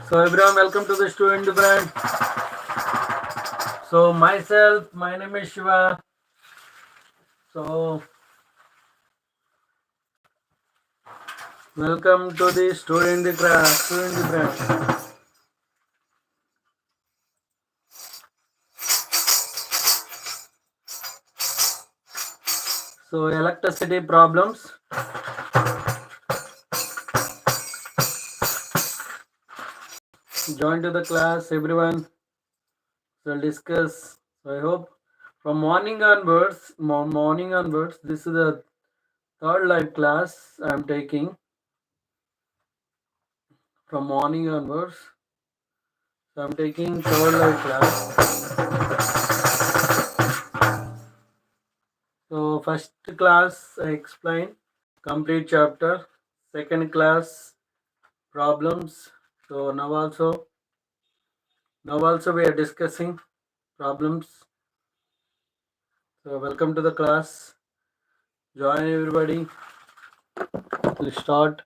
So everyone, welcome to the student brand. So myself, my name is Shiva. So welcome to the student brand. So electricity problems. Join to the class, everyone. We'll discuss. So I hope from morning onwards, this is the third live class I'm taking. From morning onwards, so I'm taking third live class. So first class I explain complete chapter. Second class problems. So now also we are discussing problems. So welcome to the class. Join everybody. We'll start.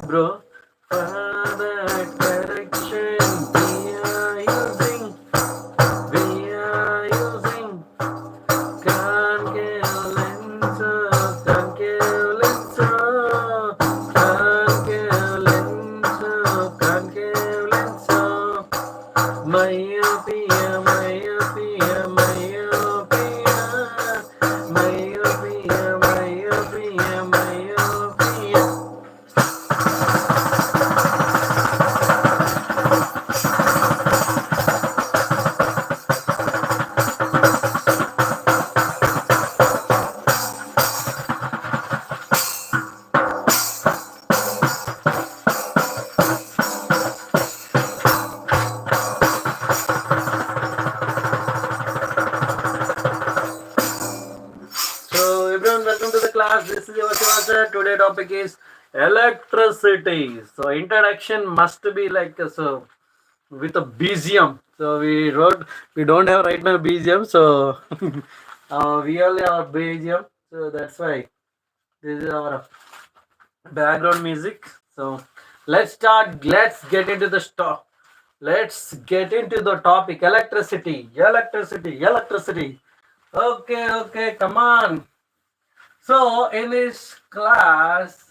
Bro, for that correction we are using concave lens, myopia, myopia, myopia, myopia, myopia, myopia. So everyone, welcome to the class. This is your Shiva. Today topic is electricity. So introduction must be like so with a BGM. So we don't have right now BGM. So we only have BGM. So that's why this is our background music. So let's start. Let's get into the stop. Let's get into the topic electricity. Okay, come on. So in this class,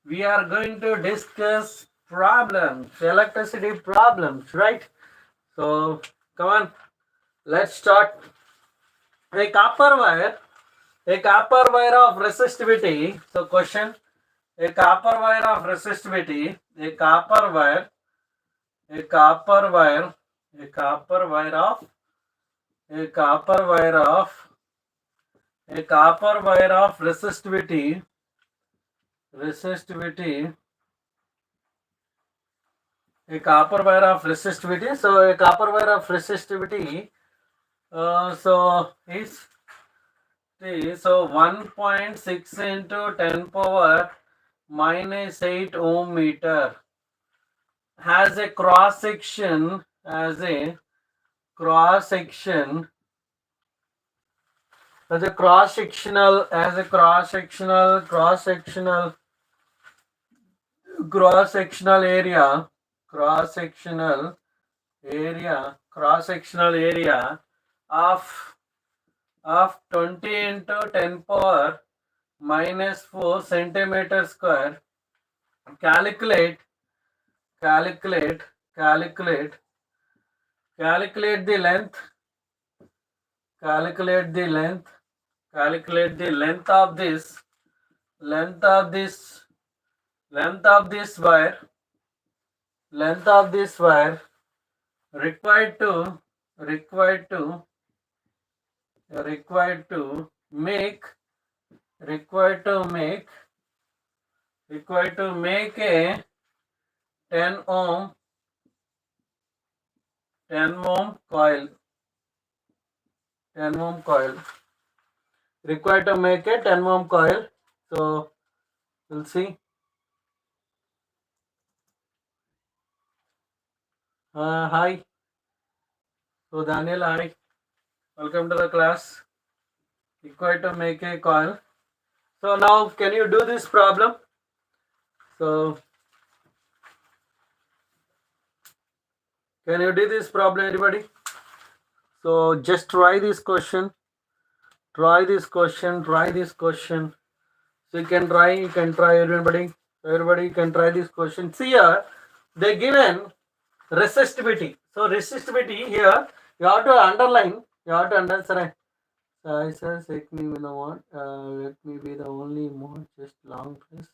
we are going to discuss problems, electricity problems, right? So come on, let's start. A copper wire of resistivity. So question: a copper wire of resistivity, a copper wire of a copper wire of resistivity, a copper wire of resistivity. So a copper wire of resistivity, so is 1.6 into 10 power minus 8 ohm meter, has a cross section, as a cross sectional cross sectional area, cross sectional area of 20 into 10 power minus 4 centimeter square. Calculate calculate calculate calculate the length calculate the length calculate the length of this length of this length of this wire length of this wire required to required to required to make required to make required to make a 10 ohm 10 ohm coil 10 ohm coil required to make a 10 ohm coil. So we'll see. Hi. So Daniel, hi. Welcome to the class. Required to make a coil. So now can you do this problem? So can you do this problem, everybody? So just try this question. Try this question. Try this question. So you can try everybody. Everybody can try this question. See here, they given resistivity. So resistivity here, you have to underline. You have to underline. I says let me be the one. Let me be the only mode. Just long press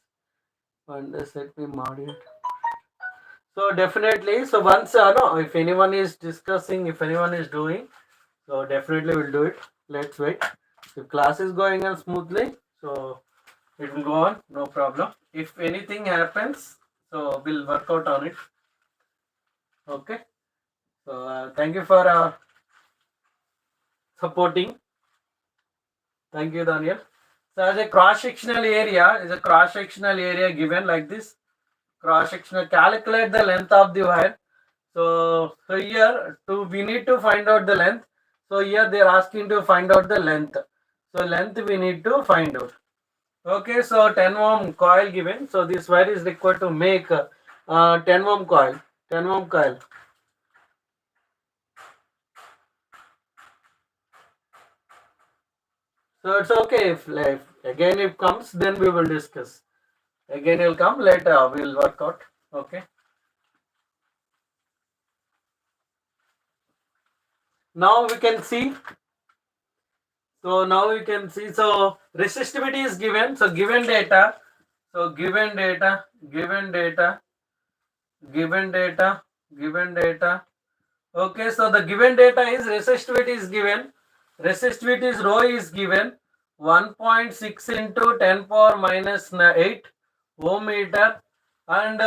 and set me moderate. So definitely. So once no, if anyone is discussing, if anyone is doing, so definitely we'll do it. Let's wait. If class is going on smoothly, so it will go on, no problem. If anything happens, so we'll work out on it. Okay. So thank you for supporting. Thank you, Daniel. So as a cross-sectional area, is a cross-sectional area given like this. Cross-sectional, calculate the length of the wire. So here we need to find out the length. So here they are asking to find out the length. So length we need to find out. Okay, so 10 ohm coil given. So this wire is required to make 10 ohm coil. 10 ohm coil. So it's okay if again it comes, then we will discuss. Again it will come later. We will work out. Okay. Now we can see. So now we can see. So resistivity is given. So given data. So given data. Okay, so the given data is resistivity is given. Resistivity is rho is given 1.6 into 10 power minus 8 ohm meter, and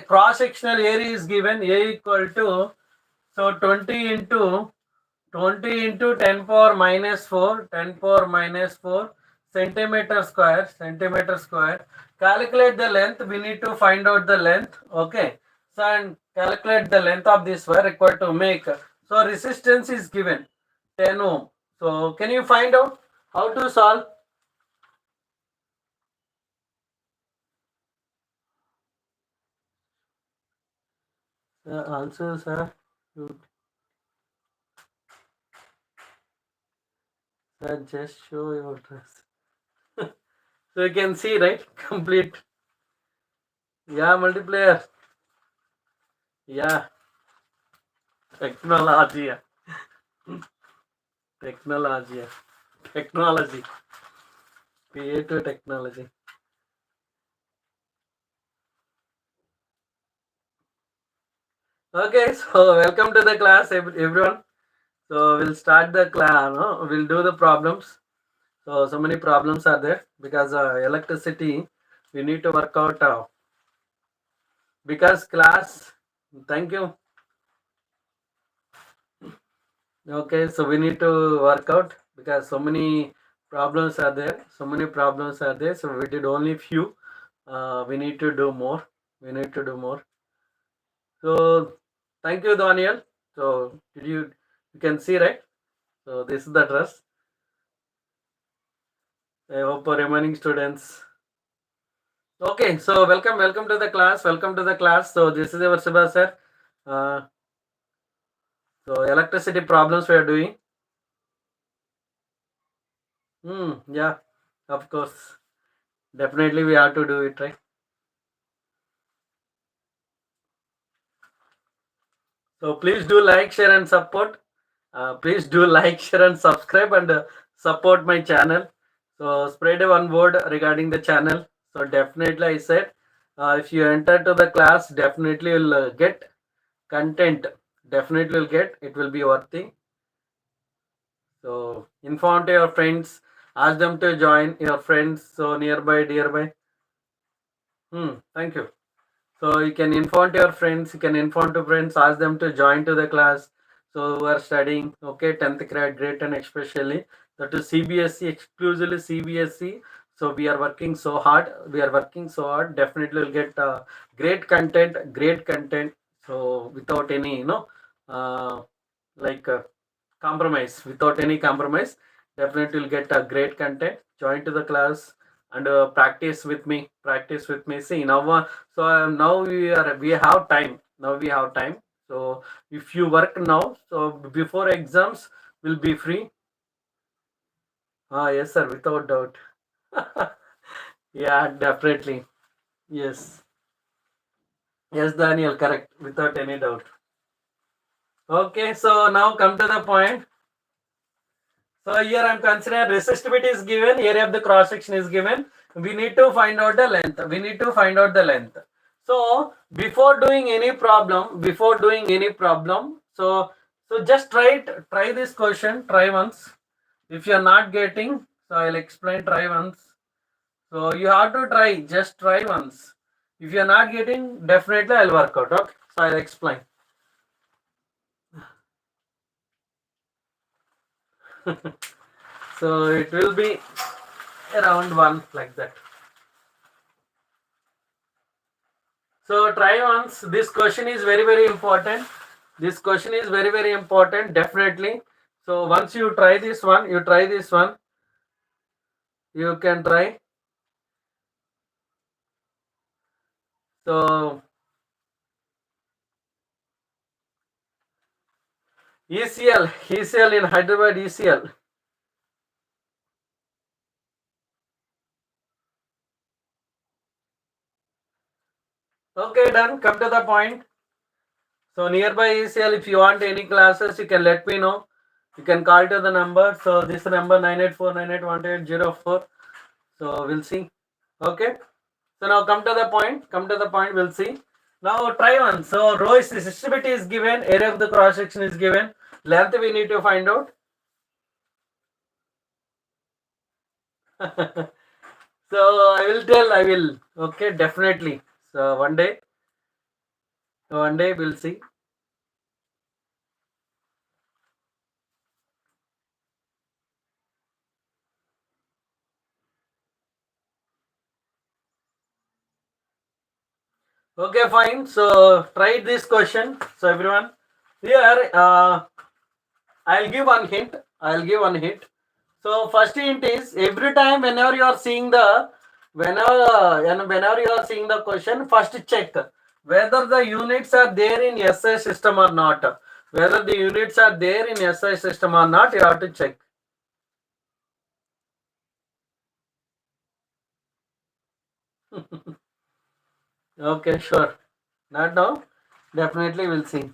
cross sectional area is given A equal to 20 into 10 power minus 4 centimeter square. Calculate the length. We need to find out the length. Okay. So and calculate the length of this wire required to make. So resistance is given 10 ohm. So can you find out how to solve? Answers are good. Sir, just show your dress. So you can see, right? Complete. Yeah, multiplayer. Yeah. Technology. Technology. Creative technology. Okay, so welcome to the class, everyone. So we'll start the class. No? We'll do the problems. So many problems are there because electricity we need to work out. Because class, thank you. Okay, so we need to work out because so many problems are there. So we did only few. We need to do more. So thank you, Daniel. So you can see, right? So this is the dress. I hope for remaining students. Okay, so welcome to the class. Welcome to the class. So this is our Shiba sir. Uh, so electricity problems we are doing. Yeah, of course. Definitely we have to do it, right? So please do like, share, and support. Please do like, share, and subscribe, and support my channel. So spread one word regarding the channel. So definitely, I said, if you enter to the class, definitely you'll get content. Definitely you'll get. It will be worthy. So inform to your friends. Ask them to join your friends. So nearby. Thank you. So you can inform to your friends, you can inform to friends, ask them to join to the class. So who are studying, okay, 10th grade, grade 10 especially. That is CBSE, exclusively CBSE. So we are working so hard. Definitely will get great content. So without any, uh, like compromise, without any compromise, definitely will get a great content. Join to the class and practice with me. See now, now we have time. So if you work now, so before exams will be free. Yes sir, without doubt. Yeah, definitely. Yes, yes Daniel, correct, without any doubt. Okay, so now come to the point. So here I'm considering resistivity is given, area of the cross section is given. We need to find out the length. So before doing any problem, so just try this question, try once. If you are not getting, so I'll explain, try once. So you have to try, just try once. If you are not getting, definitely I'll work out. Okay, so I'll explain. So it will be around one like that. So try once. This question is very important. This question is very important. Definitely. So once you try this one, you can try. So ECL in Hyderabad ECL. Okay, done. Come to the point. So nearby ECL, if you want any classes, you can let me know. You can call to the number. So this number 984981804. So we'll see. Okay. So now come to the point. We'll see. Now try one. So rho is resistivity is given. Area of the cross section is given. Length we need to find out. So I will tell. Okay, definitely. So one day we'll see. Okay, fine. So try this question. So everyone, here I'll give one hint. So first hint is, every time whenever you are seeing the question, first check whether the units are there in SI system or not. Whether the units are there in SI system or not, you have to check. Okay, sure. Not now. Definitely we'll see.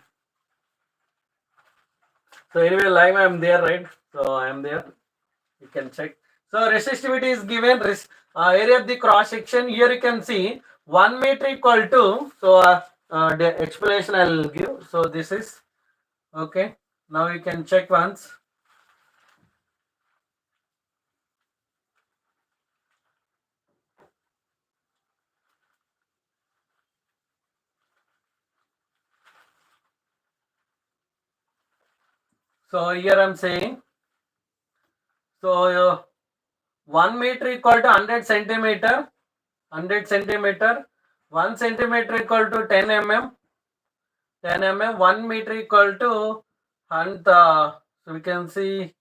So anyway, live I am there, right? So I am there. You can check. So resistivity is given. Area of the cross section. Here you can see 1 meter equal to. So the explanation I will give. So this is okay. Now you can check once. So here I am saying. So 1 meter equal to 100 centimeter. 100 centimeter. 1 centimeter equal to 10 mm. 10 mm. 1 meter equal to so we can see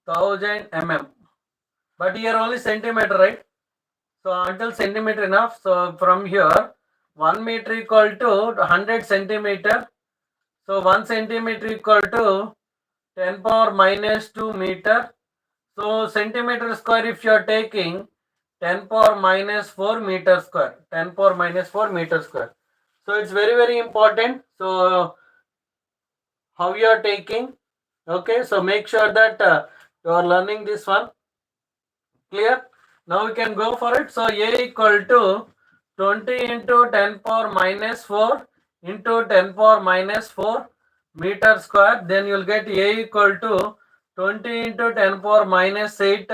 1000 mm. But here only centimeter, right? So until centimeter enough. So from here, 1 meter equal to 100 centimeter. So 1 centimeter equal to 10 power minus 2 meter. So centimeter square, if you are taking 10 power minus 4 meter square, 10 power minus 4 meter square. So it's very important. So how you are taking? Okay, so make sure that you are learning this one. Clear? Now we can go for it. So A equal to 20 into 10 power minus 4 into 10 power minus 4 meter square. Then you will get A equal to 20 into 10 power minus 8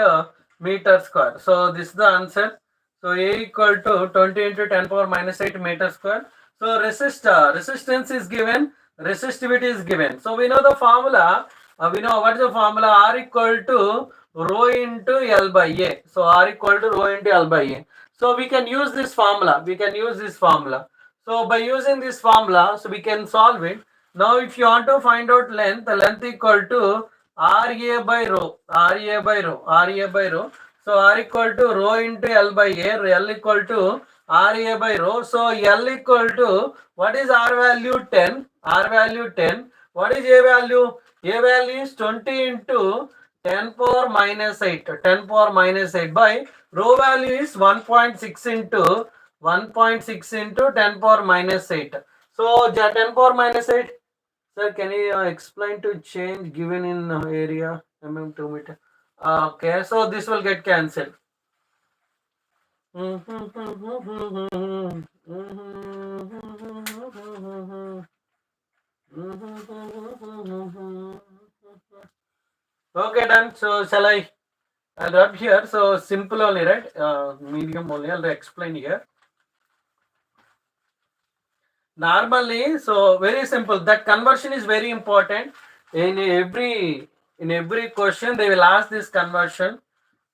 meter square. So this is the answer. So A equal to 20 into 10 power minus 8 meter square. So resistance is given, resistivity is given. So we know the formula. We know what is the formula. R equal to rho into L by A. So R equal to rho into L by A. So we can use this formula. We can use this formula. So by using this formula, so we can solve it. Now if you want to find out length, the length equal to RA by rho. RA by rho. RA by rho. So R equal to rho into L by A. L equal to RA by rho. So L equal to, what is R value? 10. R value 10. What is A value? A value is 20 into 10 power minus 8. 10 power minus 8 by rho value is 1.6 into 1.6 into 10 power minus 8. So 10 power minus 8. Sir, can you explain to change given in area mm 2 meter? Okay, so this will get cancelled. Okay, done. So shall I'll rub here. So simple only, right? Medium only. I'll explain here. Normally, so very simple. That conversion is very important. In every question, they will ask this conversion.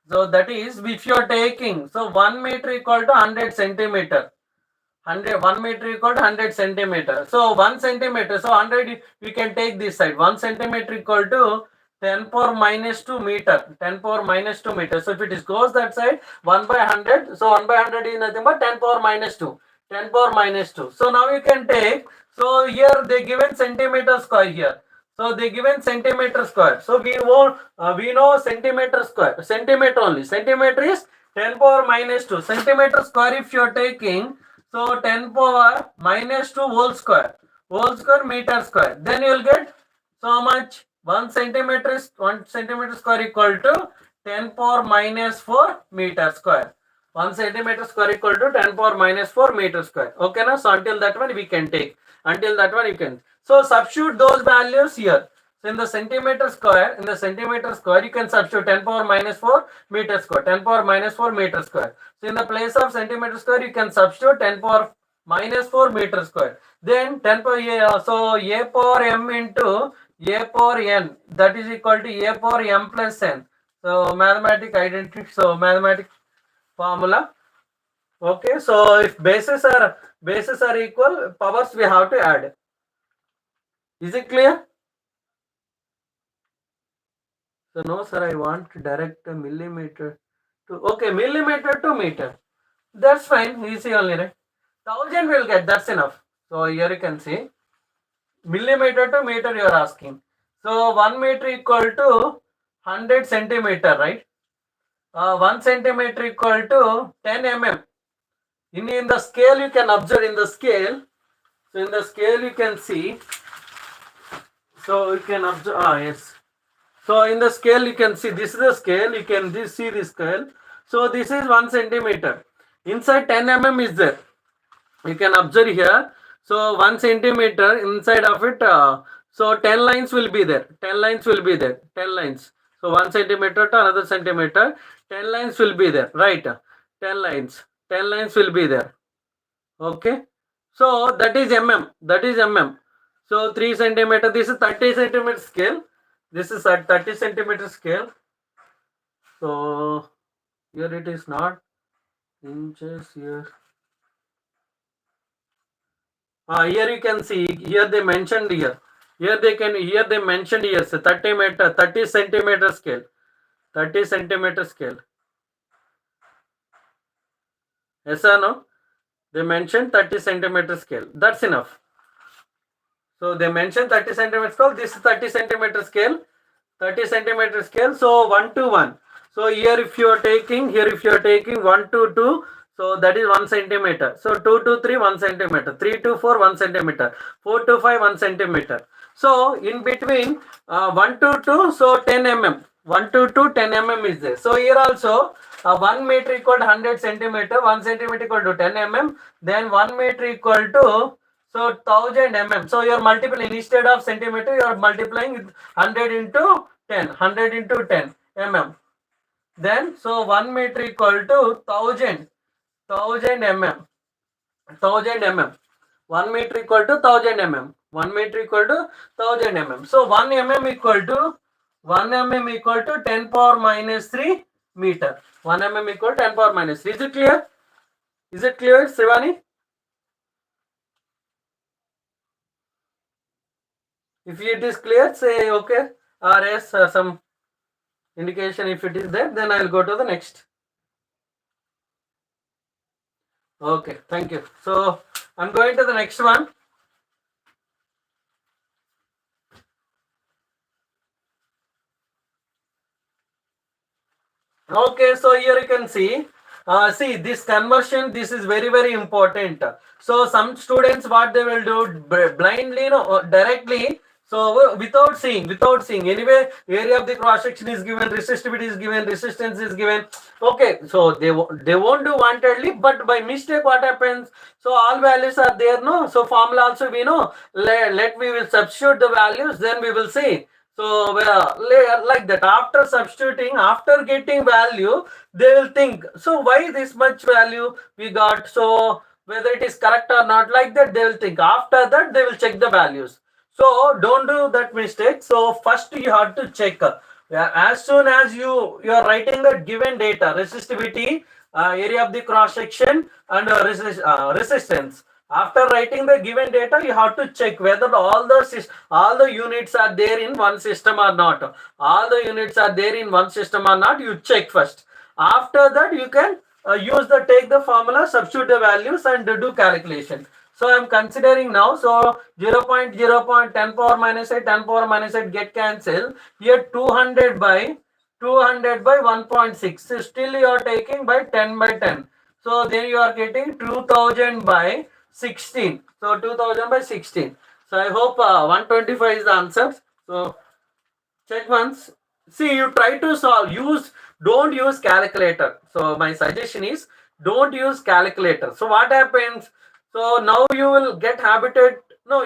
So that is, if you are taking, so 1 meter equal to 100 centimeter. 1 meter equal to 100 centimeter. So 1 centimeter, so 100 we can take this side. 1 centimeter equal to 10 power minus 2 meter. 10 power minus 2 meter. So if it is goes that side, 1 by 100. So 1 by 100 is nothing but 10 power minus 2. 10 power minus 2. So now you can take, so here they given centimeter square here. So they given centimeter square. So we know centimeter square. Centimeter only. Centimeter is 10 power minus 2. Centimeter square if you are taking, so 10 power minus 2 whole square meter square. Then you will get so much. 1 centimeter is 1 centimeter square equal to 10 power minus 4 meter square. 1 centimeter square equal to 10 power minus 4 meter square. Okay, now so until that one we can take. Until that one you can. So substitute those values here. So in the centimeter square, you can substitute 10 power minus 4 meter square. 10 power minus 4 meter square. So in the place of centimeter square, you can substitute 10 power minus 4 meter square. Then 10 power, so A power m into A power n, that is equal to A power m plus n. So mathematic identity, so mathematic formula. Okay, so if bases are equal, powers we have to add. Is it clear? So no sir, I want direct millimeter to, okay, millimeter to meter. That's fine, easy only, right? 1000 will get, that's enough. So here you can see millimeter to meter you are asking. So 1 meter equal to 100 centimeter, right? 1 centimeter equal to 10 mm. In the scale you can observe in the scale. So in the scale you can see. So you can observe, yes. So in the scale you can see, this is the scale, you can see this scale. So this is 1 centimeter. Inside 10 mm is there. You can observe here. So 1 centimeter inside of it, so 10 lines will be there. 10 lines will be there. 10 lines. So 1 centimeter to another centimeter, 10 lines will be there, right? 10 lines. 10 lines will be there. Okay. So that is mm. That is mm. So 3 centimeter. This is 30 centimeter scale. This is at 30 centimeter scale. So here it is not inches here. Here you can see, here they mentioned here. Here they mentioned here, so 30 centimeter scale. 30 centimeter scale. Yes or no? They mentioned 30 centimeter scale. That's enough. So they mentioned 30 centimeter scale. This is 30 centimeter scale. 30 centimeter scale. So 1 to 1. So here if you are taking, 1 to 2, so that is 1 centimeter. So 2 to 3, 1 centimeter. 3 to 4, 1 centimeter. 4 to 5, 1 centimeter. So in between 1 to 2, so 10 mm. 1 to 2, 10 mm is there. So here also 1 meter equal to 100 centimeter, 1 centimeter equal to 10 mm, then 1 meter equal to so 1000 mm. So you are multiplying instead of centimeter, you are multiplying with 100 into 10, 100 into 10 mm. Then so 1 meter equal to 1000 mm, 1000 mm. 1 meter equal to 1000 mm. 1 meter equal to 1000 mm. So 1 mm equal to 1 mm equal to 10 power minus 3 meter. 1 mm equal to 10 power minus 3. Is it clear? Is it clear, Srivani? If it is clear, say okay. Or yes, some indication if it is there, then I'll go to the next. Okay, thank you. So I'm going to the next one. Okay, so here you can see this conversion, this is very, very important. So some students, what they will do blindly, directly, so without seeing, anyway, area of the cross section is given, resistivity is given, resistance is given. Okay, so they won't do wantedly, but by mistake, what happens? So all values are there, no? So formula also we know. Let we will substitute the values, then we will see. So like that, after substituting, after getting value, they will think, so why this much value we got? So whether it is correct or not, like that they will think. After that, they will check the values. So don't do that mistake. So first you have to check. As soon as you are writing the given data, resistivity, area of the cross section, and resistance. After writing the given data, you have to check whether all the units are there in one system or not. All the units are there in one system or not. You check first. After that, you can take the formula, substitute the values, and do calculation. So I am considering now. So 0.10 power minus 8, 10 power minus 8 get cancelled. Here 200 by 1.6. So still you are taking by 10 by 10. So then you are getting 2000 by 16. So 2000 by 16. So I hope 125 is the answer. So check once. See, you try to solve. Don't use calculator. So my suggestion is don't use calculator. So what happens? So now you will get habited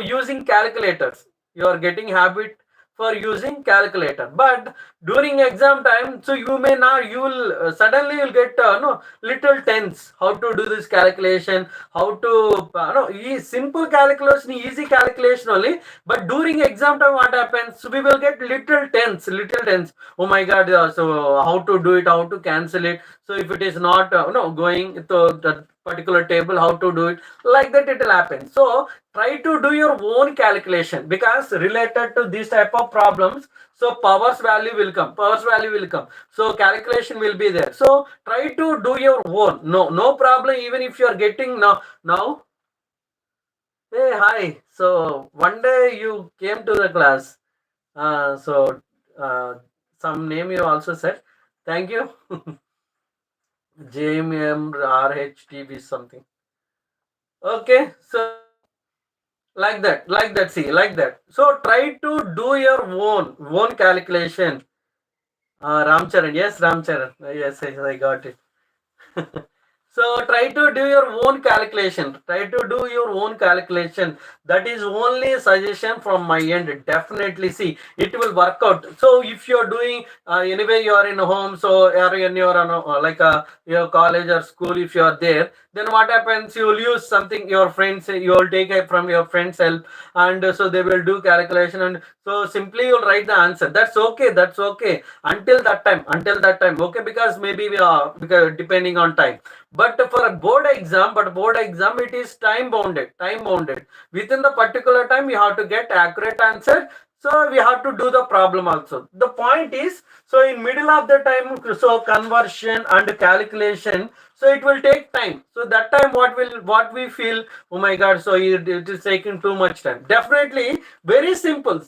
using calculators. You are getting habit for using calculator. But during exam time, so you may not. You will suddenly you'll get little tense. How to do this calculation? How to simple calculation, easy calculation only. But during exam time, what happens? We will get little tense, Oh my God! So how to do it? How to cancel it? So if it is not going to the particular table, how to do it? Like that, it will happen. So try to do your own calculation, because related to this type of problems, so powers value will come. So calculation will be there. So try to do your own. No problem. Even if you are getting now. Hey, hi. So one day you came to the class. So some name you also said. Thank you. JMRHTB something. Okay. So like that. See, like that. So try to do your own calculation. Ramcharan. Yes, Ramcharan. Yes, I got it. So try to do your own calculation. That is only a suggestion from my end. Definitely, see, it will work out. So if you're doing anyway, you are in a home, so or in your your college or school, if you are there, then what happens? You will use something, your friends, you will take it from your friends' help, and so they will do calculation, and so simply you'll write the answer. That's okay. Until that time, okay, because maybe because depending on time. But for a board exam, it is time bounded. Within the particular time, you have to get accurate answer. So we have to do the problem also. The point is, so in middle of the time, so conversion and calculation, so it will take time. So that time what we feel, oh my god, so it is taking too much time. Definitely very simple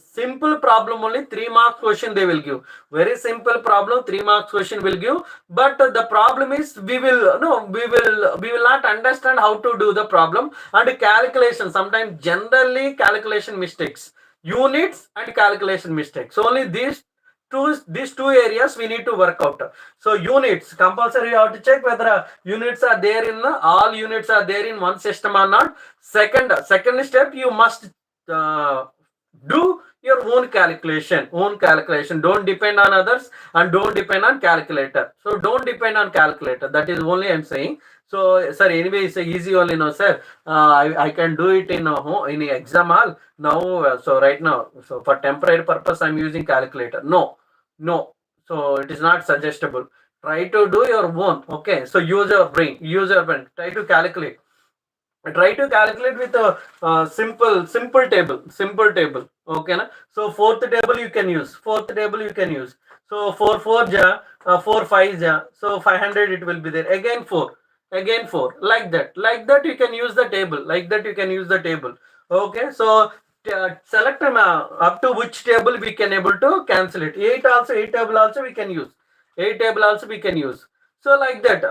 problem, only 3 marks question they will give. Very simple problem, 3 marks question will give. But the problem is we will not understand how to do the problem and calculation. Sometimes generally calculation mistakes, units and calculation mistakes. So only these two areas we need to work out. So units compulsory, you have to check whether units are there in all units are there in one system or not. Second step, you must do your own calculation. Don't depend on others and don't depend on calculator. So don't depend on calculator. That is only I'm saying. So sir, anyway, it's easy only, no sir. I can do it in in exam hall now. So right now, so for temporary purpose I'm using calculator. No, so it is not suggestible. Try to do your own. Okay, so use your brain, try to calculate. With a simple table. Okay na? So fourth table you can use. So 4 ja 4 5 ja, so 500 it will be there. Again 4 like that you can use the table. Okay, so select up to which table we can able to cancel it. 8 table also we can use. So like that,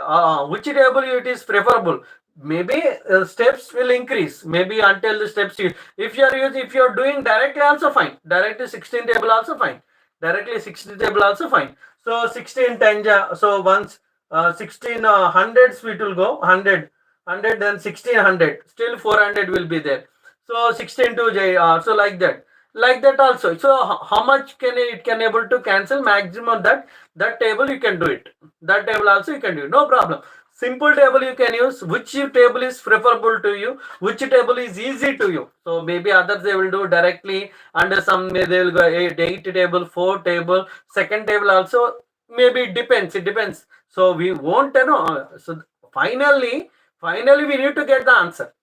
which table it is preferable. Maybe steps will increase, maybe until the steps if you are doing directly also fine, directly 16 table also fine, so 16 10 so once 16 hundreds it will go 100 then 1600, still 400 will be there. So 16 to j so like that also. So how much can it can able to cancel maximum, that table you can do it, that table also you can do it, no problem. Simple table you can use, which table is preferable to you, which table is easy to you. So maybe others they will do directly, and some they will go 8 table, 4 table, second table also, maybe it depends. So we won't know. So finally we need to get the answer.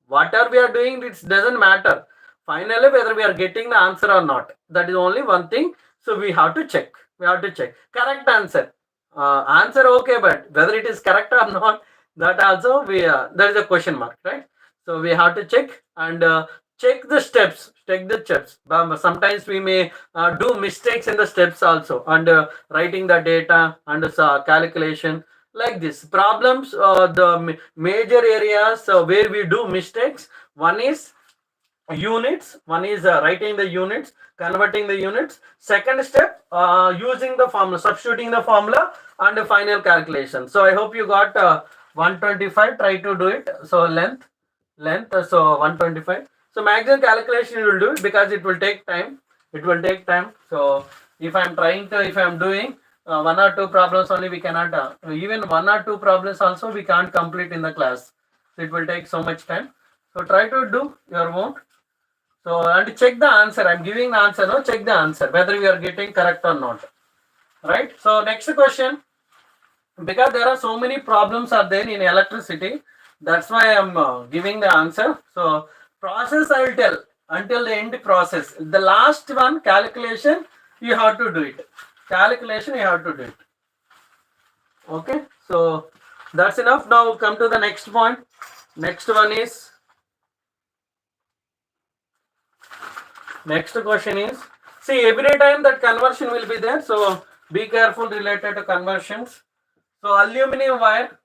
Whatever we are doing, it doesn't matter. Finally, whether we are getting the answer or not, that is only one thing. So we have to check. Correct answer. Answer okay, but whether it is correct or not, that also there is a question mark, right? So we have to check and check the steps. Sometimes we may do mistakes in the steps also, and writing the data and calculation, like this problems. The major areas where we do mistakes, one is units, one is writing the units, converting the units. Second step, using the formula, substituting the formula, and the final calculation. So I hope you got 125. Try to do it. So length, so 125. So maximum calculation you will do it, because it will take time. So if I'm doing one or two problems only, we cannot even one or two problems also we can't complete in the class. So it will take so much time. So try to do your own. So and check the answer. I'm giving the answer. No, check the answer whether we are getting correct or not. Right. So next question, because there are so many problems are there in electricity. That's why I'm giving the answer. So process I will tell until the end process. The last one, calculation, you have to do it. Okay. So that's enough. Now come to the next point. Next question is, see, every time that conversion will be there. So be careful related to conversions. So aluminum wire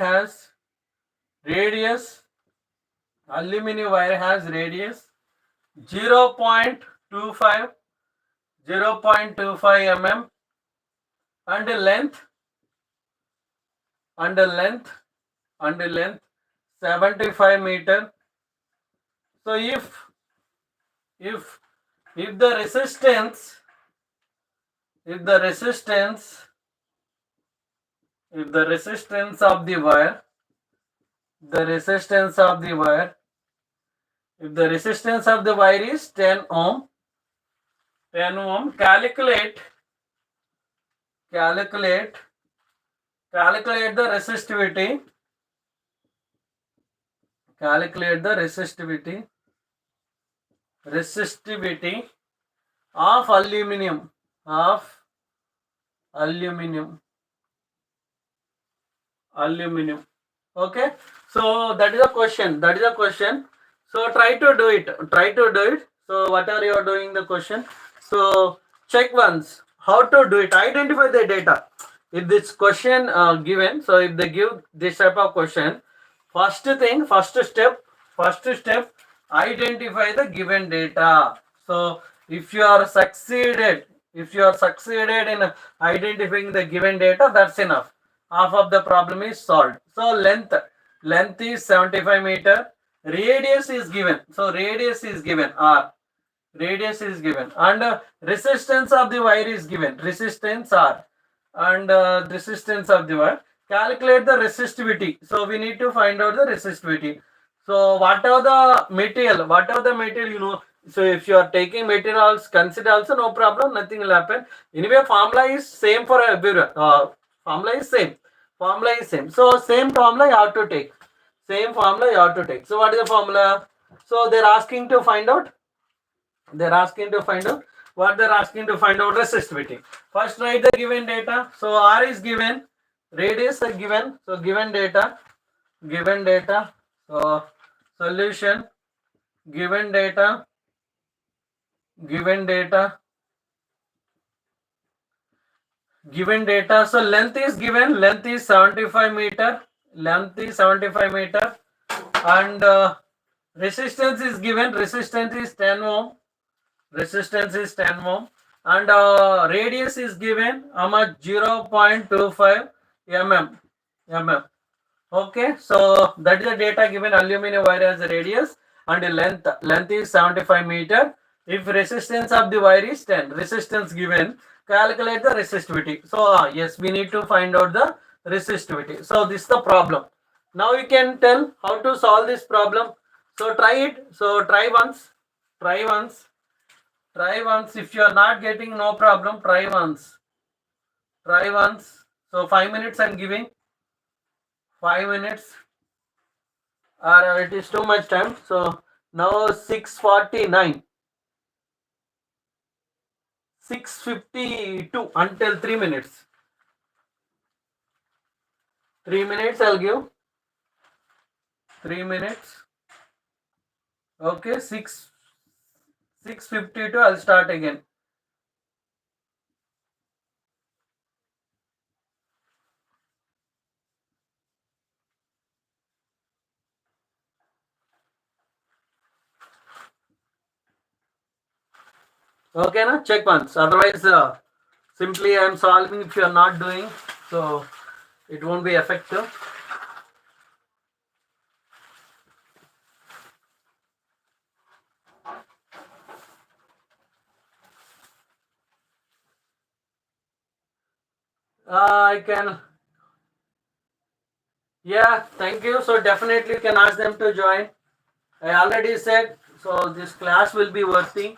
has radius. Aluminum wire has radius 0.25 mm, and length 75 meter. So if the resistance of the wire, if the resistance of the wire is 10 ohm, calculate Calculate the resistivity. Calculate the resistivity of aluminum. Of aluminum. Aluminum. Okay. So that is a question. That is a question. So try to do it. Try to do it. So what are you doing the question? So check once how to do it. Identify the data. If this question given, so if they give this type of question, first thing, first step, identify the given data. So if you are succeeded, if you are succeeded in identifying the given data, that's enough. Half of the problem is solved. So length is 75 meter. Radius is given. So radius is given R. Radius is given, and resistance of the wire is given. Resistance R, and resistance of the wire. Calculate the resistivity. So we need to find out the resistivity. So whatever the material, so if you are taking materials, consider also, no problem, nothing will happen. Anyway, formula is same for everyone. Formula is same. Formula is same. So same formula you have to take. Same formula you have to take. So what is the formula? So they're asking to find out. They're asking to find out what they're asking to find out resistivity. First write the given data. So R is given, radius is given. So given data. So solution, given data. Given data. So length is given. Length is 75 meter. Length is 75 meter, and resistance is given. Resistance is 10 ohm. Resistance is 10 ohm, and radius is given how much? 0.25 mm. Okay, so that is the data given. Aluminum wire has a radius, and the length is 75 meter. If resistance of the wire is 10, resistance given, calculate the resistivity. So yes, we need to find out the resistivity. So this is the problem. Now you can tell how to solve this problem. So try it. So try once. Try once. Try once. If you are not getting, no problem. Try once. Try once. So 5 minutes I'm giving. 5 minutes. Or it is too much time. So now 6:49. 6:52 until 3 minutes. 3 minutes I'll give. 3 minutes. Okay, 6:52 I'll start again. Okay, na? Check once. Otherwise, simply I'm solving if you are not doing. So it won't be effective. I can. Yeah, thank you. So definitely you can ask them to join. I already said, so this class will be worthy.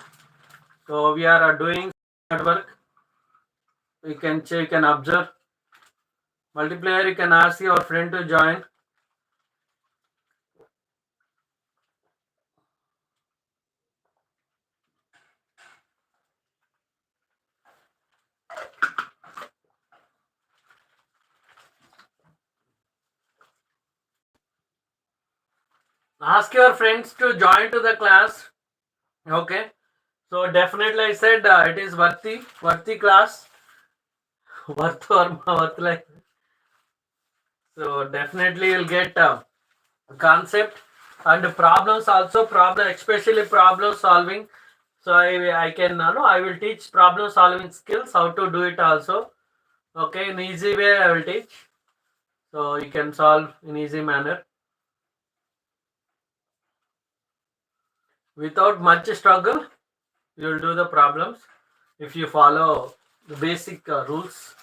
So we are doing hard work. You can check, you can observe. Multiplier, you can ask your friend to join. Ask your friends to join to the class. Okay. So definitely I said it is worthy class. Worth or worth like. So definitely you'll get concept and problems also, especially problem solving. So I can no I will teach problem solving skills, how to do it also. Okay, in easy way I will teach, so you can solve in easy manner without much struggle. You will do the problems if you follow the basic rules.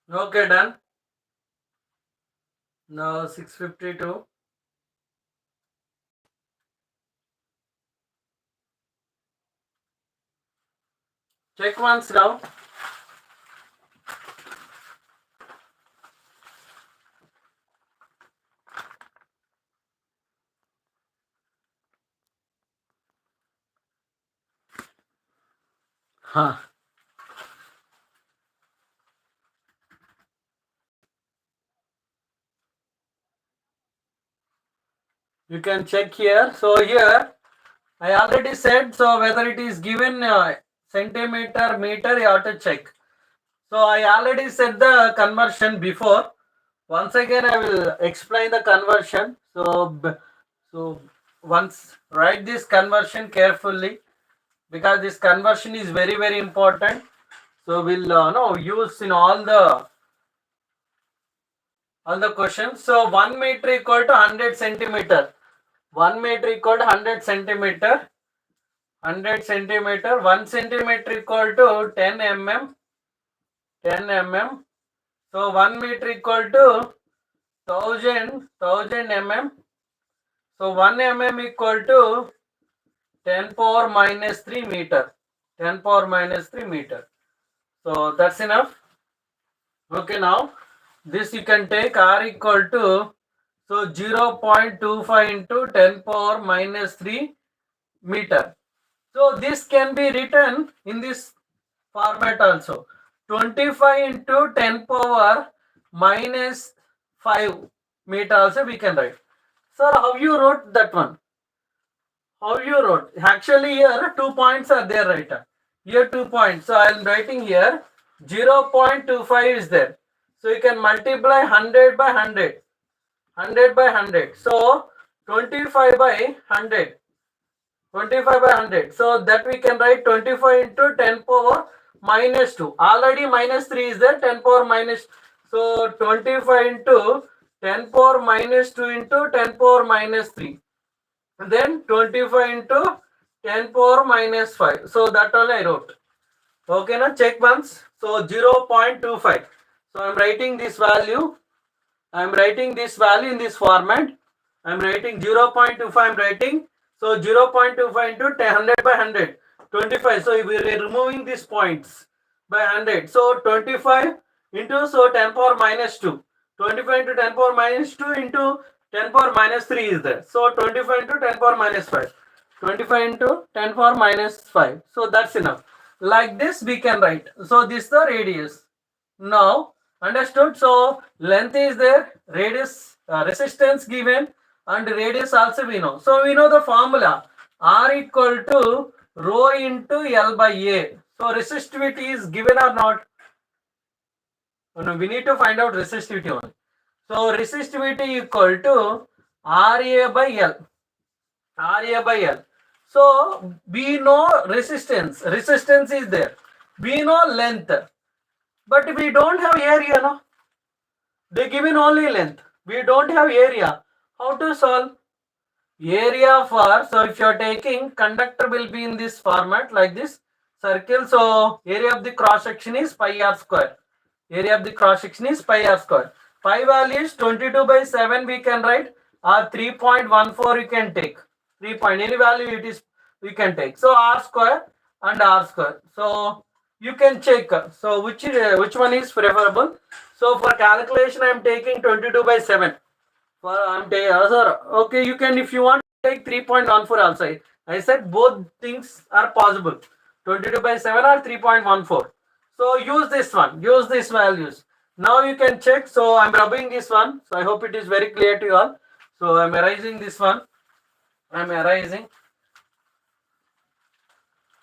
Okay, done. Now 652. Check once now. Huh. You can check here. So here I already said, so whether it is given centimeter, meter, you have to check. So I already said the conversion before. Once again, I will explain the conversion. So once write this conversion carefully, because this conversion is very important. So we'll use in all the questions. So 1 meter equal to 100 centimeter. 1 meter equal to 100 centimeter. 100 centimeter. 1 centimeter equal to 10 mm. 10 mm. So 1 meter equal to 1000 mm. So 1 mm equal to 10 power minus 3 meter. 10 power minus 3 meter. So that's enough. Okay, now this you can take R equal to, so 0.25 into 10 power minus 3 meter. So this can be written in this format also. 25 into 10 power minus 5 meter also we can write. Sir, how you wrote that one? How you wrote? Actually here 2 points are there, right? Here 2 points. So I am writing here 0.25 is there. So you can multiply 100 by 100. 100 by 100. So 25 by 100. 25 by 100. So that we can write 25 into 10 power minus 2. Already minus 3 is there. 10 power minus. So 25 into 10 power minus 2 into 10 power minus 3. And then 25 into 10 power minus 5. So that all I wrote. Okay, now check once. So 0.25. So I am writing this value. I am writing this value in this format. I am writing 0.25. I am writing. So 0.25 into 100 by 100. 25. So we are removing these points by 100. So 25 into, so 10 power minus 2. 25 into 10 power minus 2 into 10 power minus 3 is there. So 25 into 10 power minus 5. 25 into 10 power minus 5. So that's enough. Like this we can write. So this is the radius. Now understood. So length is there, radius, resistance given, and radius also we know. So we know the formula R equal to rho into L by A. So resistivity is given or not? No, we need to find out resistivity only. So resistivity equal to RA by L. RA by L. So we know resistance. Resistance is there. We know length. But we don't have area, no? They given only length. We don't have area. How to solve? Area for, so if you are taking, conductor will be in this format like this circle. So area of the cross section is pi r square. Area of the cross section is pi r square. Pi value is 22 by 7 we can write, or 3.14 you can take. 3 point, any value it is we can take. So r square and r square. So you can check. So which one is preferable? So for calculation I am taking 22 by 7. For I'm taking, sir, okay, you can, if you want to take 3.14 also. I said both things are possible. 22 by 7 or 3.14. So use this one. Use these values. Now you can check. So I'm rubbing this one. So I hope it is very clear to you all. So I'm erasing this one. I'm erasing.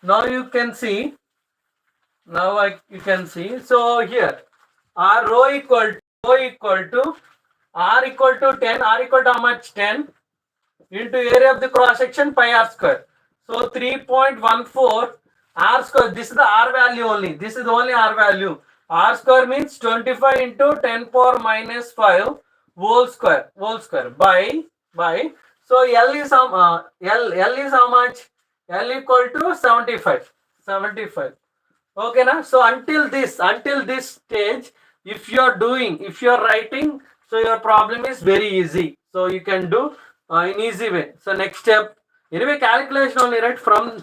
Now you can see. Now you can see. So here R rho equal to R equal to 10. R equal to how much? 10 into area of the cross section pi r square. So 3.14 r square. This is the r value only. This is the only r value. R square means 25 into 10 power minus 5 whole square by. So L is L is how much? L equal to 75. Okay, na? So until this stage If you're writing, so your problem is very easy. So you can do in easy way. So next step, anyway, calculation only, right? From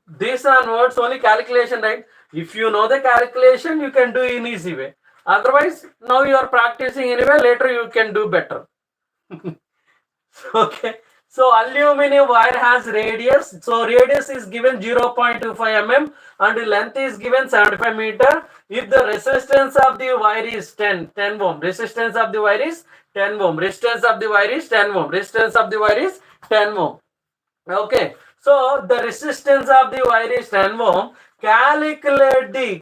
this onwards, only calculation, right? If you know the calculation, you can do in easy way. Otherwise, now you are practicing anyway. Later you can do better. Okay. So aluminum wire has radius. So radius is given 0.25 mm and length is given 75 meter. If the resistance of the wire is 10 ohm, resistance of the wire is 10 ohm, resistance of the wire is 10 ohm, resistance of the wire is 10 ohm. Okay, so the resistance of the wire is 10 ohm. Calculate the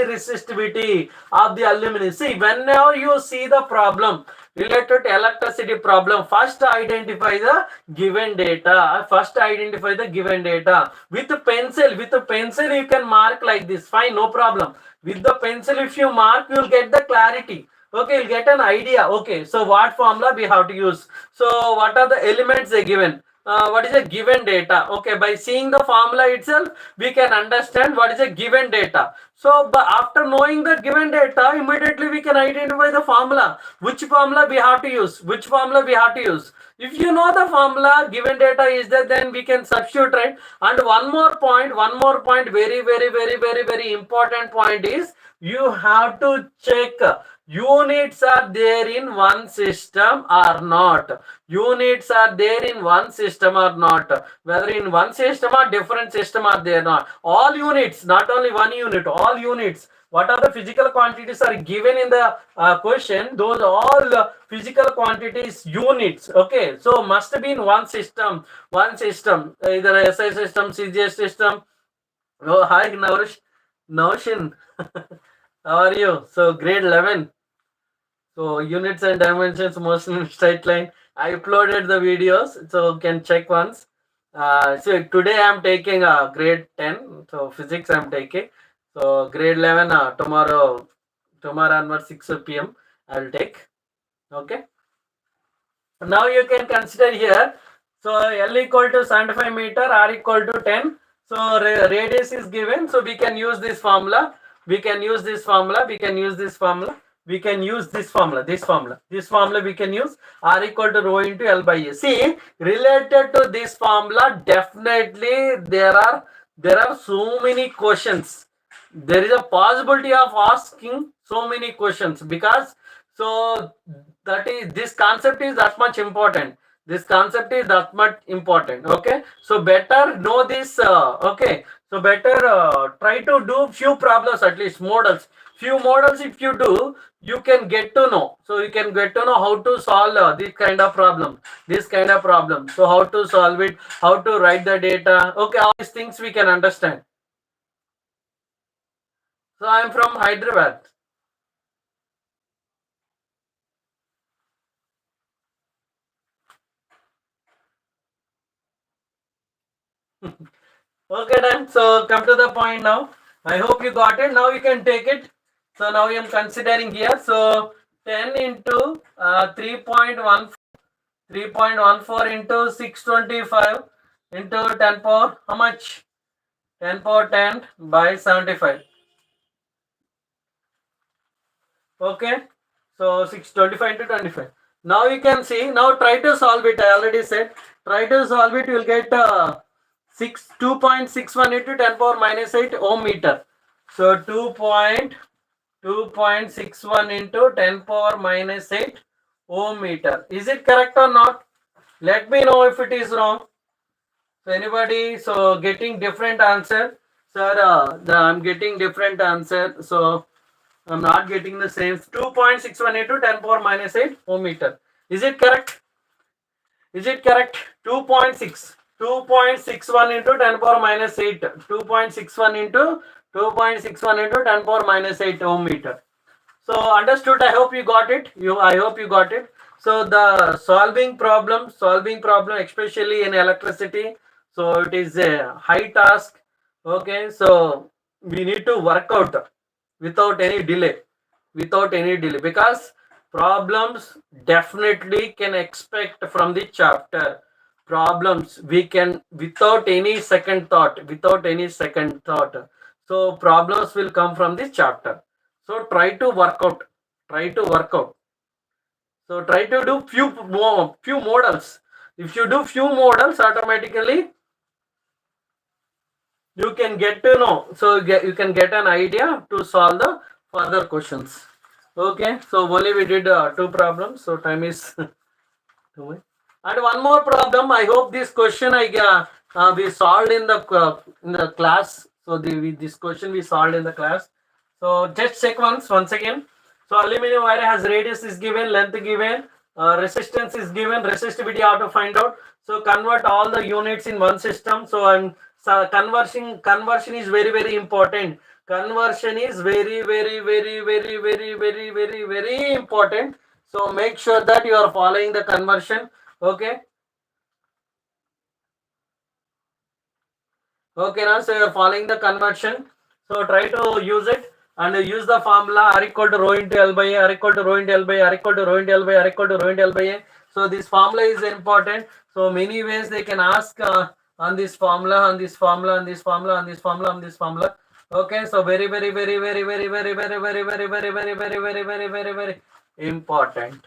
resistivity of the aluminum. See, whenever you see the problem related to electricity problem, first identify the given data. With a pencil you can mark like this. Fine, no problem. With the pencil, if you mark, you will get the clarity. Okay, you'll get an idea. Okay, so what formula we have to use? So what are the elements they given? What is a given data? Okay, by seeing the formula itself, we can understand what is a given data. So after knowing the given data, immediately we can identify the formula. Which formula we have to use? If you know the formula, given data is there, then we can substitute, right? And one more point, very, very, very, very, very important point is you have to check units are there in one system or not. Units are there in one system or not. Whether in one system or different system are there or not. All units, not only one unit, all units. What are the physical quantities are given in the question? Those all physical quantities units. Okay, so must be in one system. Either SI system, CGS system. Oh, hi, Naushin. How are you? So grade 11. So units and dimensions mostly in straight line. I uploaded the videos, so you can check once. So today I am taking grade 10. So physics I am taking. So grade 11 tomorrow onward 6 p.m. I will take. Okay. Now you can consider here. So L equal to 75 meter, R equal to 10. So radius is given. So we can use this formula. We can use this formula. We can use this formula we can use this formula we can use R equal to rho into L by A. See, related to this formula, definitely there are so many questions. There is a possibility of asking so many questions, because so that is, this concept is that much important. Okay, so better know this. Okay, so better try to do few problems, at least models. Few models if you do, you can get to know. So you can get to know how to solve this kind of problem. So how to solve it, how to write the data. Okay, all these things we can understand. So I am from Hyderabad. Okay, then. So come to the point now. I hope you got it. Now you can take it. So now I am considering here. So 10 into 3.14 into 625 into 10 power, how much? 10 power 10 by 75. Okay. So 625 into 25. Now you can see. Now try to solve it. I already said. Try to solve it. You will get 2.61 into 10 power minus 8 ohm meter. So 2.61 into 10 power minus 8 ohm meter. Is it correct or not? Let me know if it is wrong. So anybody getting different answer? Sir, I'm getting different answer. So I'm not getting the same. 2.61 into 10 power minus 8 ohm meter. Is it correct? 2.6. 2.61 into 10 power minus 8. 2.61 into 10 power minus 8 ohm meter. So understood. I hope you got it. I hope you got it. So the solving problem, especially in electricity. So it is a high task. Okay. So we need to work out without any delay, because problems definitely can expect from the chapter. Problems we can without any second thought. So problems will come from this chapter. So try to work out. Try to work out. So try to do few models. If you do few models, automatically you can get to know. So you can get an idea to solve the further questions. Okay. So only we did two problems. So time is too much. And one more problem. I hope this question we solved in the class. So this question we solved in the class. So just check once again. So aluminum wire has radius is given, length given, resistance is given, resistivity how to find out. So convert all the units in one system. So conversion is very important. Conversion is very important. So make sure that you are following the conversion. Okay. Okay, now so you're following the conversion. So try to use it and use the formula R equal to rho into L by A, R equal to rho into L by A, R equal to rho into L by A, R equal to rho into L by A. So this formula is important. So many ways they can ask on this formula, on this formula, on this formula, on this formula, on this formula. Okay, so very very important.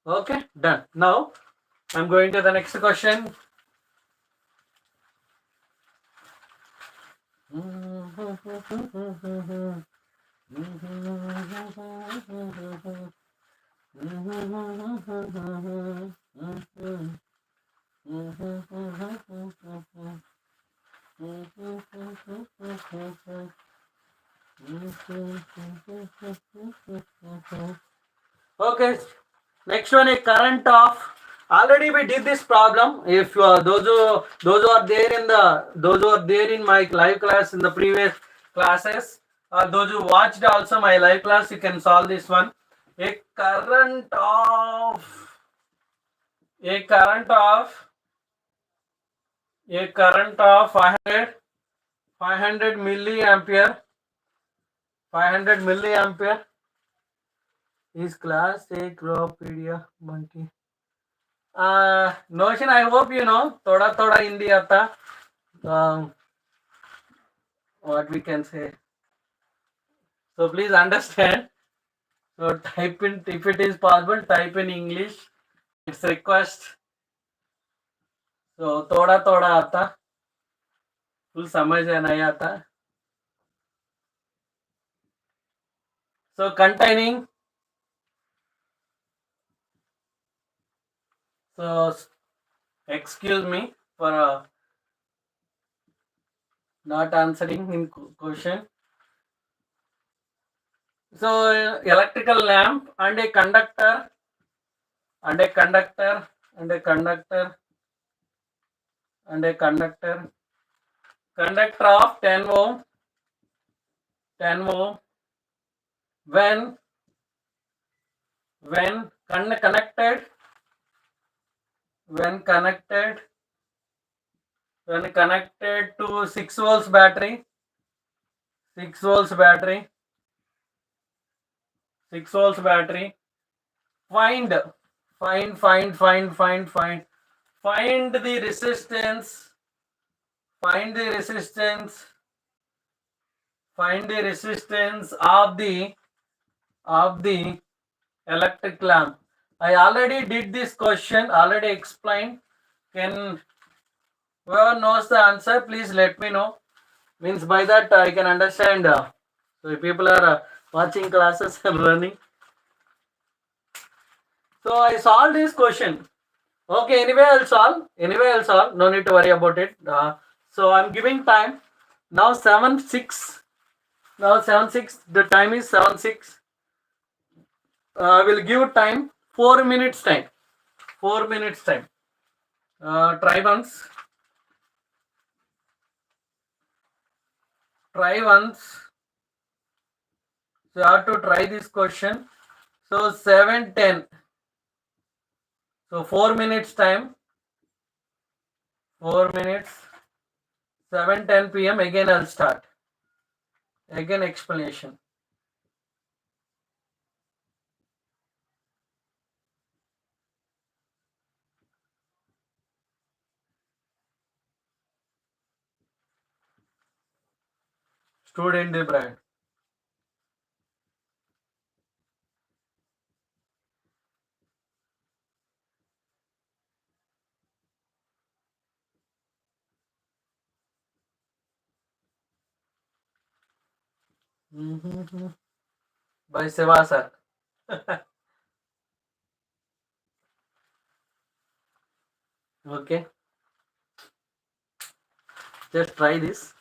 Okay, done. Now I'm going to the next question. Okay, next one, a current of. Already we did this problem. If those who are there in my live class in the previous classes, those who watched also my live class, you can solve this one. A current of a current of a current of 500 milliampere 500 milliampere is class A Gropedia Bunty. Notion, I hope you know. Thoda Hindi aata. What we can say. So please understand. So type in, if it is possible, type in English. It's request. So thoda aata. Full samajh nahi aata. So containing. So excuse me for not answering in question. So electrical lamp and a conductor and a conductor and a conductor and a conductor of 10 ohm when connected to 6 volts battery 6 volts battery 6 volts battery. Find the resistance. Find the resistance. Find the resistance of the electric lamp. I already did this question. Already explained. Can whoever knows the answer, please let me know. Means by that I can understand. So if people are watching classes and learning. So I solved this question. Okay, anyway I'll solve. No need to worry about it. So I'm giving time. Now 7:06. Now 7:06. The time is 7:06. I will give time 4 minutes time. 4 minutes time. Try once. So you have to try this question. So 7:10. So 4 minutes time. 4 minutes. 7:10 p.m. Again I'll start. Again explanation. Student the brand. By Seva sir. Okay, just try this.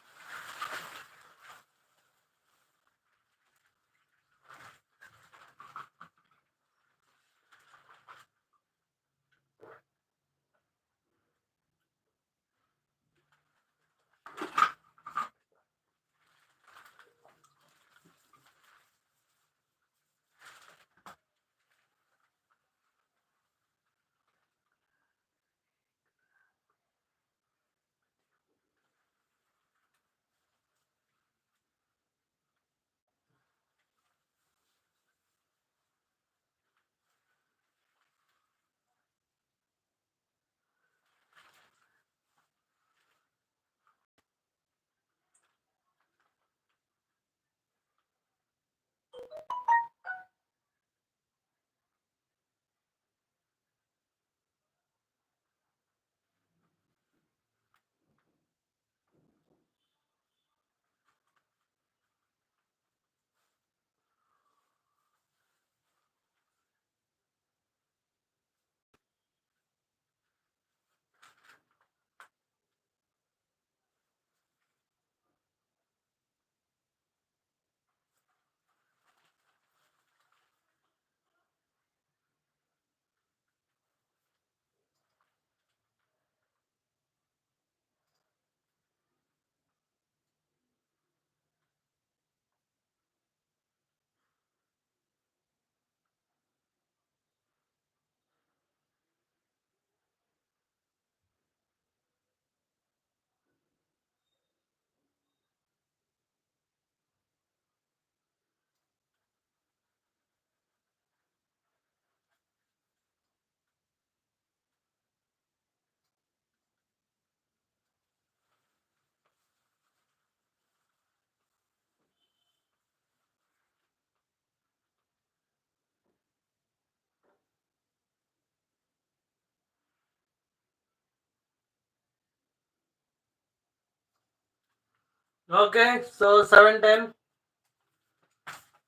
Okay, so 710.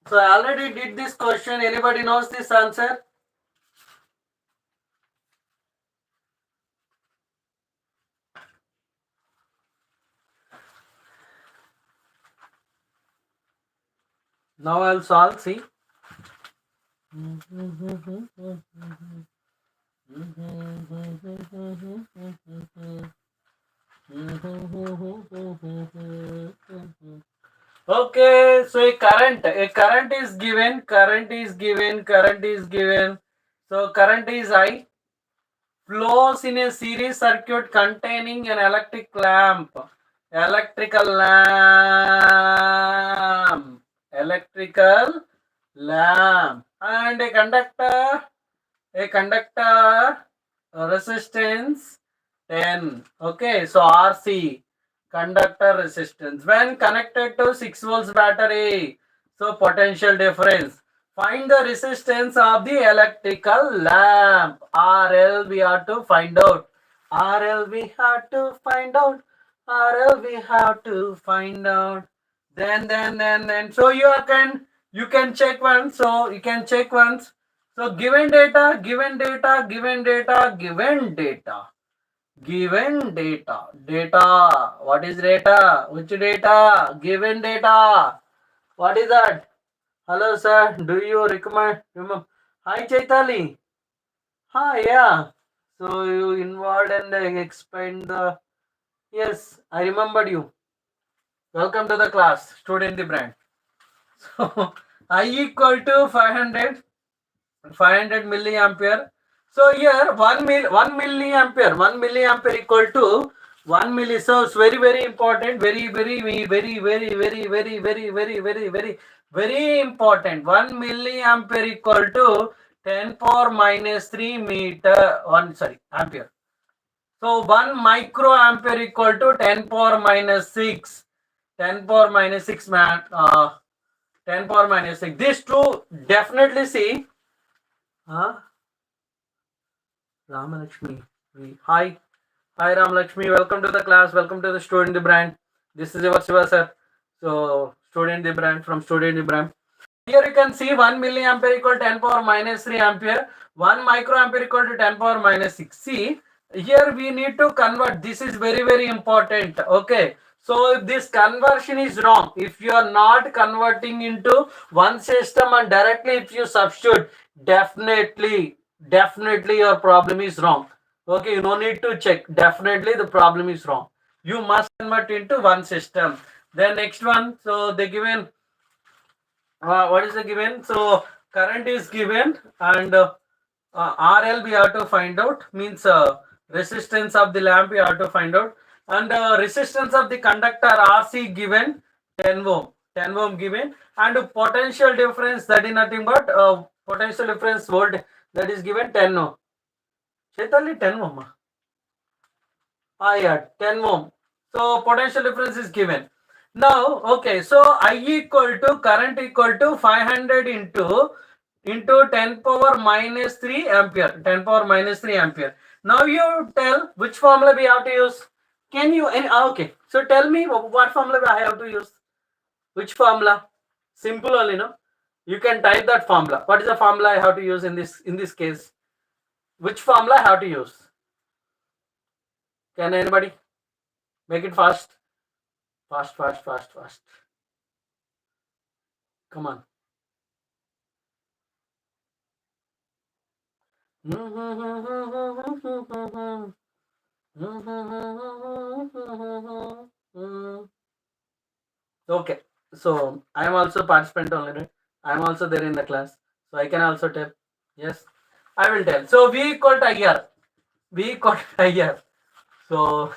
So I already did this question. Anybody knows this answer? Now I'll solve. See. Okay, so a current is given, So current is I, flows in a series circuit containing an electrical lamp, electrical lamp, and a conductor resistance 10. Okay, so RC, conductor resistance, when connected to 6 volts battery, so potential difference. Find the resistance of the electrical lamp. RL we have to find out. RL we have to find out. RL we have to find out. Then. So you can check once. So you can check once. So given data, given data, given data, given data. Given data. Data. What is data? Which data? Given data. What is that? Hello, sir. Do you recommend? Remember? Hi, Chaitali. Hi, yeah. So you involved and explained the. Yes, I remembered you. Welcome to the class. Student the brand. So I equal to 500 milliampere. So here 1 milliampere, 1 milliampere equal to 1 milli. So it's very important, very important. 1 milliampere equal to 10 power minus 3 meter, ampere. So 1 microampere equal to 10 power minus 6. 10 power minus 6 man, 10 power minus 6. These two definitely see. Ramalakshmi. Hi. Hi Ramalakshmi. Welcome to the class. Welcome to the Student the Brand. This is your Shiva sir. So Student the Brand from Student the Brand. Here you can see 1 milliampere equal to 10 power minus 3 ampere. 1 microampere equal to 10 power minus 6. See, here we need to convert. This is very, very important. Okay. So if this conversion is wrong, if you are not converting into one system and directly if you substitute, definitely your problem is wrong. Okay, you no need to check. Definitely the problem is wrong. You must convert into one system. Then next one. So they given what is the given? So current is given and RL we have to find out, means resistance of the lamp we have to find out, and resistance of the conductor RC given 10 ohm given, and potential difference, that is nothing but potential difference volt, that is given 10 ohm. Chaitali 10 ohm. Yeah, 10 ohm. So potential difference is given. Now, okay, so I equal to current equal to 500 into 10 power minus 3 ampere. 10 power minus 3 ampere. Now you tell which formula we have to use. Can you? Okay, so tell me what formula I have to use. Which formula? Simple only, no? You can type that formula. What is the formula I have to use in this case? Which formula I have to use? Can anybody make it fast? Fast. Come on. Okay, so I am also participant only. I am also there in the class, so I can also tell. Yes, I will tell. So V equal to IR. V equal to IR. So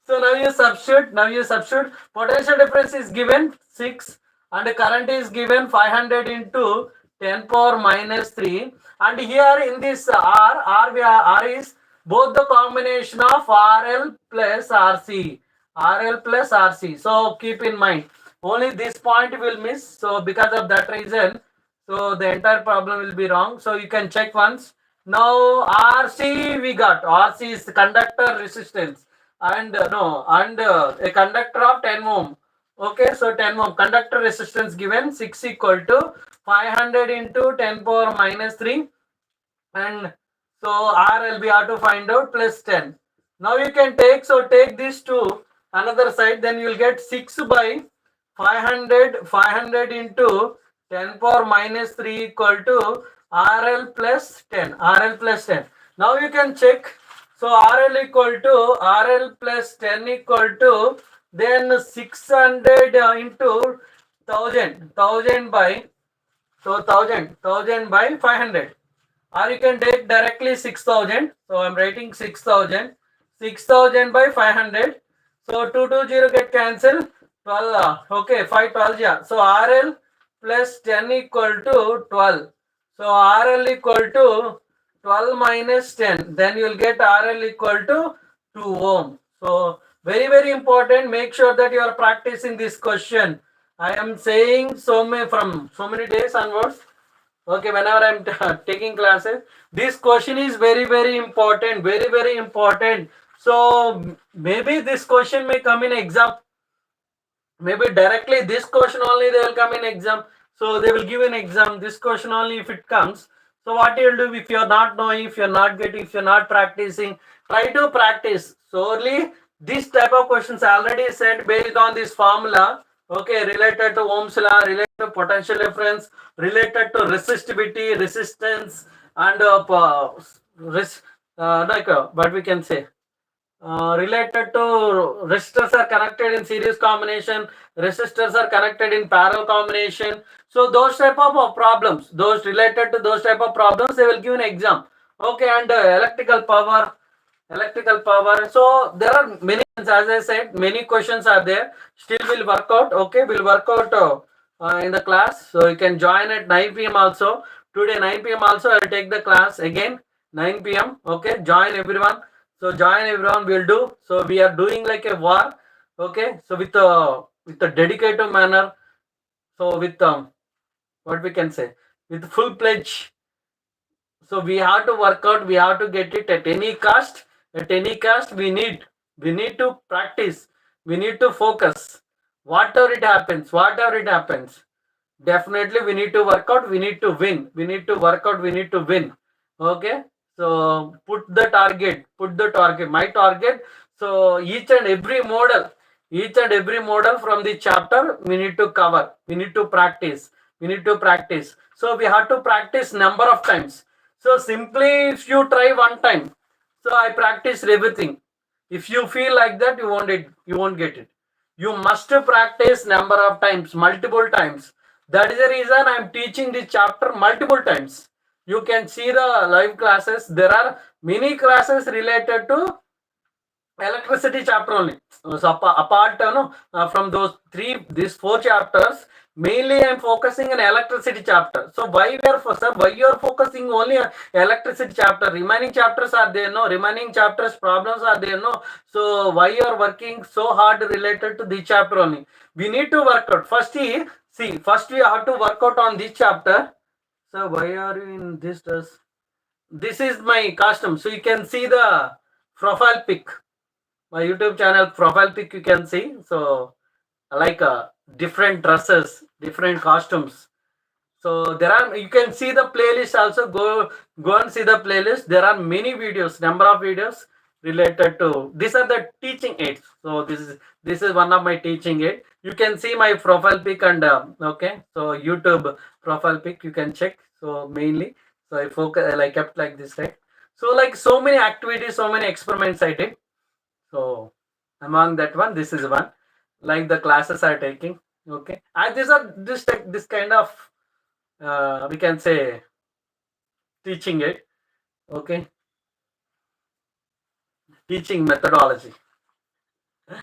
now you substitute. Potential difference is given 6 and current is given 500 into 10 power minus 3. And here in this R is both the combination of RL plus RC. RL plus RC. So keep in mind, only this point will miss. So because of that reason, so the entire problem will be wrong. So you can check once. Now RC we got. RC is conductor resistance, and a conductor of 10 ohm. Okay, so 10 ohm conductor resistance given 6 equal to 500 into 10 power minus 3, and so RL we have to find out plus 10. Now you can take this to another side, then you will get 6 by 500 into 10 power minus 3 equal to RL plus 10. Now you can check. So RL plus 10 equal to then 600 into 1000 by, so 1000 by 500, or you can take directly 6000. So I'm writing 6000 by 500. So 220 get cancelled. 12. Okay, 5 12. Yeah. So RL plus 10 equal to 12. So RL equal to 12 minus 10. Then you will get RL equal to 2 ohm. So very important. Make sure that you are practicing this question. I am saying from so many days onwards. Okay, whenever I'm taking classes, this question is very important. Very important. So maybe this question may come in exam. Maybe directly this question only they will come in exam. So they will give an exam. This question only if it comes. So what you will do if you are not knowing, if you are not getting, if you are not practicing, try to practice. So only this type of questions I already said based on this formula. Okay, related to Ohm's law, related to potential difference, related to resistivity, resistance, and what we can say. Related to resistors are connected in series combination, resistors are connected in parallel combination. So those type of problems, those related to those type of problems, they will give an exam. Okay, and electrical power. So there are many, as I said, many questions are there. Still will work out. Okay, will work out in the class. So you can join at 9 p.m. also. Today 9 p.m. also I will take the class again 9 p.m. Okay, join everyone. So join everyone will do. So we are doing like a war. Okay, so with a dedicated manner, so with what we can say, with full pledge. So we have to work out, we have to get it at any cost. At any cost, we need to practice, we need to focus. Whatever it happens, definitely we need to work out, we need to win. We need to work out, we need to win. Okay. So put the target, my target. So each and every model from the chapter we need to cover. We need to practice. We need to practice. So we have to practice number of times. So simply if you try one time, so I practiced everything. If you feel like that, you won't get it. You must practice number of times, multiple times. That is the reason I am teaching this chapter multiple times. You can see the live classes. There are many classes related to electricity chapter only. So apart from these four chapters, mainly I am focusing on electricity chapter. So why you are focusing only on electricity chapter? Remaining chapters are there, no? Remaining chapters problems are there, no? So why you are working so hard related to this chapter only? We need to work out. First we have to work out on this chapter. So why are you in this dress? This is my costume. So you can see the profile pic, my YouTube channel profile pic, you can see. So like different dresses, different costumes. So there are, you can see the playlist also. Go and see the playlist. There are many videos, number of videos related to, these are the teaching aids. So this is one of my teaching aid. You can see my profile pic and okay, so YouTube profile pic you can check. So mainly, so I kept like this, right? So like so many activities, so many experiments I did. So among that one, this is one. Like the classes are taking. Okay, and these are this kind of we can say teaching it. Okay, teaching methodology. So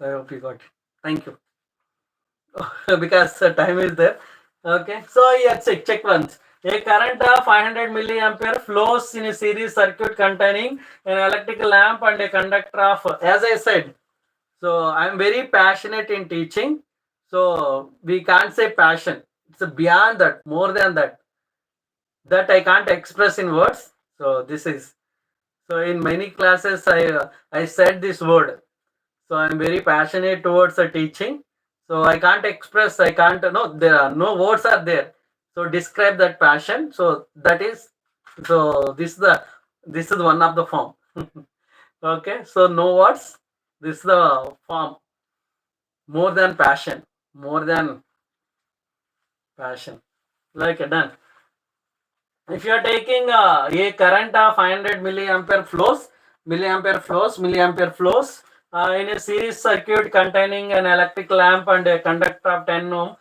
I hope you got it. Thank you. Because time is there. Okay, so yeah, check once. A current of 500 milliampere flows in a series circuit containing an electrical lamp and a conductor of, as I said. So I'm very passionate in teaching. So we can't say passion. It's beyond that, more than that. That I can't express in words. So this is. So in many classes, I said this word. So I'm very passionate towards the teaching. So I can't express. I can't. No, there are no words are there. So describe that passion. So that is. So this is one of the form. Okay. So no words. This is the form. More than passion. More than passion. Like done. If you are taking a current of 500 milliampere flows in a series circuit containing an electric lamp and a conductor of 10 ohm.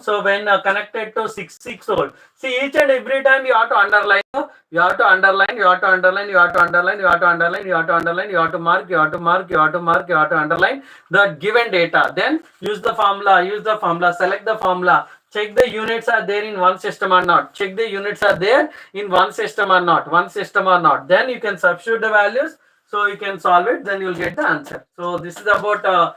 So when connected to 6 volt, see each and every time you have to underline, you have to underline, you have to underline, you have to underline, you have to underline, you have to underline, you have to mark, you have to mark, you have to mark, you have to underline the given data. Then use the formula, select the formula. Check the units are there in one system or not. Check the units are there in one system or not. One system or not. Then you can substitute the values. So you can solve it. Then you'll get the answer. So this is about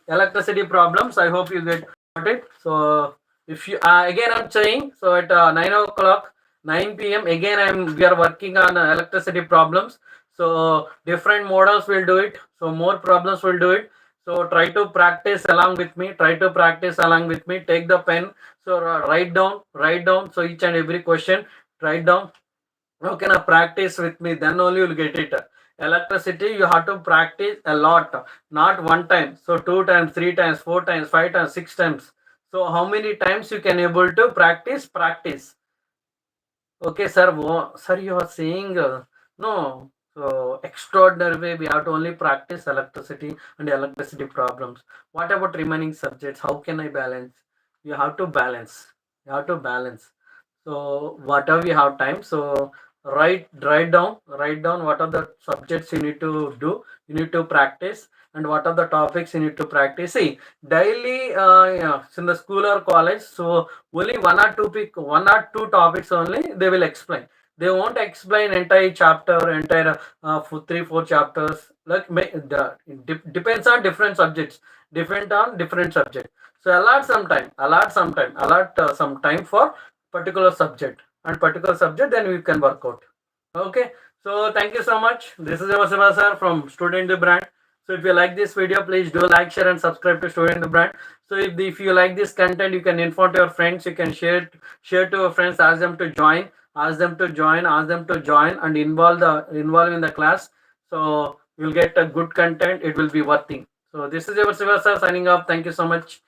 electricity problems. I hope you get it. So if you again I'm saying, so at 9 o'clock, 9 p.m. again we are working on electricity problems. So different models will do it. So more problems will do it. So try to practice along with me. Try to practice along with me. Take the pen. So write down. So each and every question, write down. Okay, now practice with me. Then only you'll get it. Electricity, you have to practice a lot, not one time. So 2 times, 3 times, 4 times, 5 times, 6 times. So how many times you can able to practice? Practice. Okay, sir. Sir, you are saying no. So extraordinary way we have to only practice electricity and electricity problems. What about remaining subjects? How can I balance? You have to balance. You have to balance. So whatever we have time. So write down what are the subjects you need to do. You need to practice, and what are the topics you need to practice. See, daily yeah, in the school or college. So only one or two topics only they will explain. They won't explain entire chapter, entire 3 4 chapters. Like depends on different subjects, different on different subject. So allot some time for particular subject and particular subject. Then we can work out. Okay. So thank you so much. This is your Siva sir from Student the Brand. So if you like this video, please do like, share, and subscribe to Student the Brand. So if you like this content, you can inform to your friends. You can share to your friends. Ask them to join. Ask them to join and involve in the class. So you'll get a good content. It will be worth it. So this is your Siva sir signing off. Thank you so much.